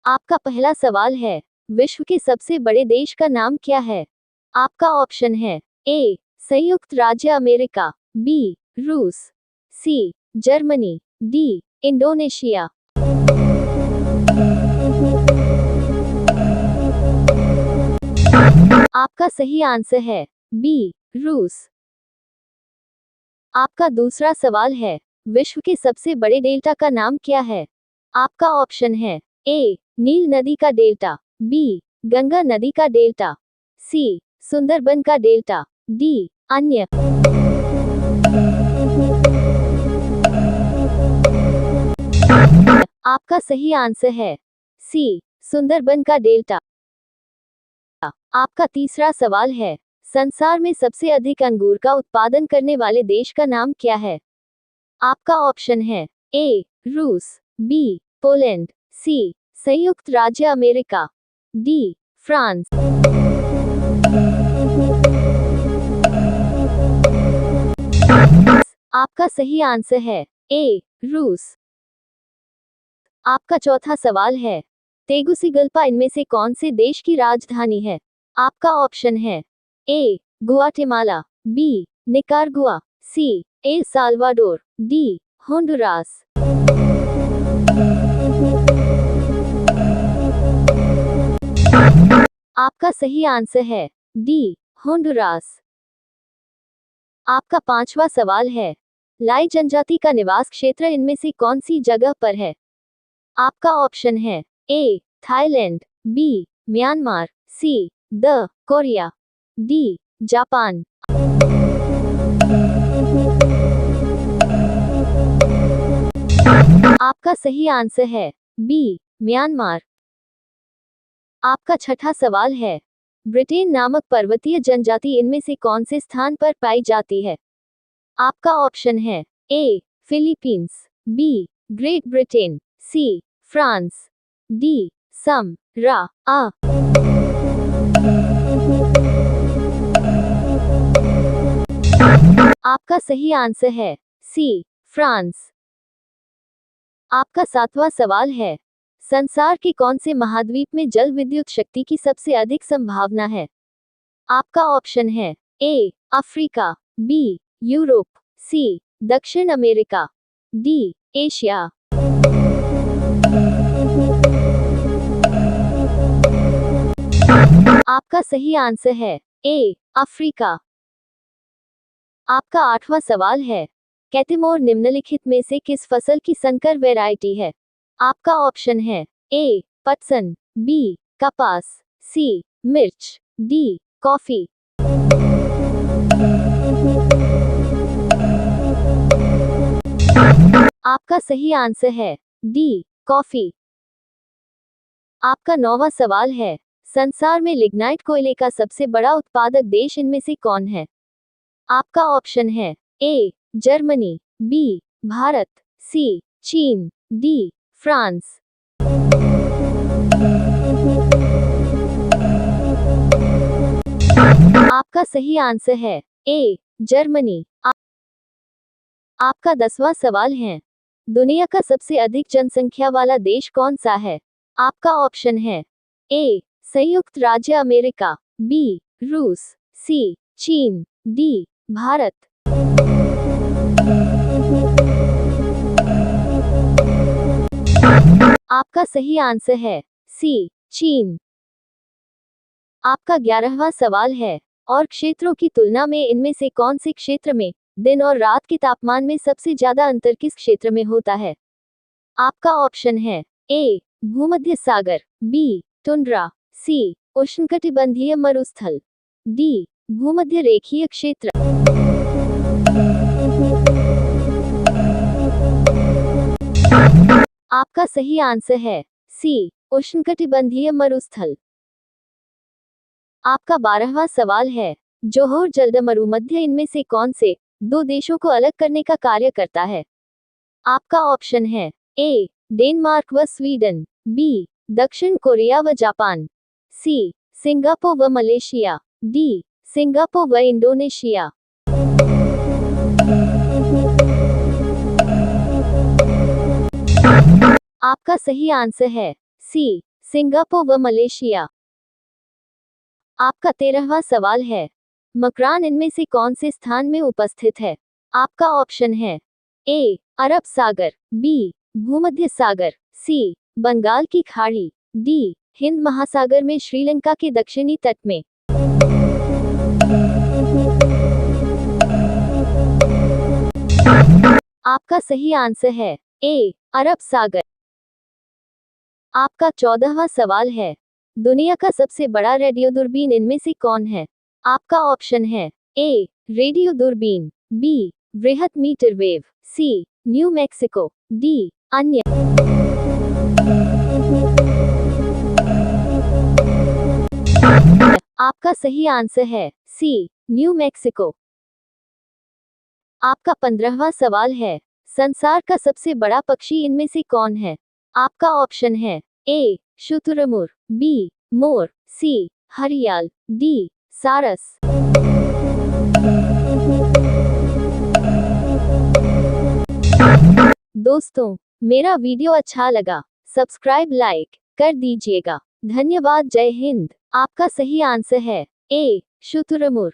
आपका पहला सवाल है, विश्व के सबसे बड़े देश का नाम क्या है? आपका ऑप्शन है ए संयुक्त राज्य अमेरिका, बी रूस, सी जर्मनी, डी इंडोनेशिया। आपका सही आंसर है बी रूस। आपका दूसरा सवाल है, विश्व के सबसे बड़े डेल्टा का नाम क्या है? आपका ऑप्शन है ए नील नदी का डेल्टा, बी गंगा नदी का डेल्टा, सी सुंदरबन का डेल्टा, डी अन्य। आपका सही आंसर है सी सुंदरबन का डेल्टा। आपका तीसरा सवाल है, संसार में सबसे अधिक अंगूर का उत्पादन करने वाले देश का नाम क्या है? आपका ऑप्शन है ए रूस, बी पोलैंड, सी संयुक्त राज्य अमेरिका, डी फ्रांस। आपका सही आंसर है ए रूस। आपका चौथा सवाल है, तेगुसिगल्पा इनमें से कौन से देश की राजधानी है? आपका ऑप्शन है A Guatemala, B Nicaragua, C El Salvador, D Honduras. आपका सही आंसर है डी होंडुरास। आपका पांचवा सवाल है, लाई जनजाति का निवास क्षेत्र इनमें से कौन सी जगह पर है? आपका ऑप्शन है A Thailand, B Myanmar, C the Korea, D Japan. आपका सही आंसर है बी म्यांमार। आपका छठा सवाल है, ब्रिटेन नामक पर्वतीय जनजाति इनमें से कौन से स्थान पर पाई जाती है? आपका ऑप्शन है A Philippines, B Great Britain, C France, D सम रा आ। आपका सही आंसर है सी फ्रांस। आपका सातवां सवाल है, संसार के कौन से महाद्वीप में जल विद्युत शक्ति की सबसे अधिक संभावना है? आपका ऑप्शन है ए अफ्रीका, बी यूरोप, सी दक्षिण अमेरिका, डी एशिया। आपका सही आंसर है ए अफ्रीका। आपका आठवां सवाल है, कैटिमोर निम्नलिखित में से किस फसल की संकर वैरायटी है? आपका ऑप्शन है ए पटसन, बी कपास, सी मिर्च, डी कॉफी। आपका सही आंसर है डी कॉफी। आपका नौवां सवाल है, संसार में लिग्नाइट कोयले का सबसे बड़ा उत्पादक देश इनमें से कौन है? आपका ऑप्शन है ए जर्मनी, बी भारत, सी चीन, डी फ्रांस। आपका सही आंसर है ए जर्मनी। आपका 10वां सवाल है, दुनिया का सबसे अधिक जनसंख्या वाला देश कौन सा है? आपका ऑप्शन है ए संयुक्त राज्य अमेरिका, बी रूस, सी चीन, डी भारत। आपका सही आंसर है सी चीन। आपका 11वां सवाल है, और क्षेत्रों की तुलना में इनमें से कौन से क्षेत्र में दिन और रात के तापमान में सबसे ज्यादा अंतर किस क्षेत्र में होता है? आपका ऑप्शन है ए भूमध्य सागर, बी टुंड्रा, सी उष्णकटिबंधीय मरुस्थल, डी भूमध्य रेखीय क्षेत्र। आपका सही आंसर है सी उष्णकटिबंधीय मरुस्थल। आपका 12वां सवाल है, जोहोर जलडमरू इनमें से कौन से दो देशों को अलग करने का कार्य करता है? आपका ऑप्शन है ए डेनमार्क व स्वीडन, बी दक्षिण कोरिया व जापान, सी सिंगापुर व मलेशिया, डी सिंगापुर व इंडोनेशिया। आपका सही आंसर है सी सिंगापुर व मलेशिया। आपका 13वां सवाल है, मकरान इनमें से कौन से स्थान में उपस्थित है? आपका ऑप्शन है ए अरब सागर, बी भूमध्य सागर, सी बंगाल की खाड़ी, डी हिंद महासागर में श्रीलंका के दक्षिणी तट में। आपका सही आंसर है ए अरब सागर। आपका 14वां सवाल है, दुनिया का सबसे बड़ा रेडियो दूरबीन इनमें से कौन है? आपका ऑप्शन है ए रेडियो दूरबीन, बी वृहत मीटर वेव, सी न्यू मैक्सिको, डी अन्य। आपका सही आंसर है सी न्यू मैक्सिको। आपका 15वां सवाल है, संसार का सबसे बड़ा पक्षी इनमें से कौन है? आपका ऑप्शन है ए शुतुरमुर्ग, बी मोर, सी हरियाल, डी सारस। दोस्तों, मेरा वीडियो अच्छा लगा, सब्सक्राइब लाइक कर दीजिएगा। धन्यवाद। जय हिंद। आपका सही आंसर है ए शुतुरमुर्ग।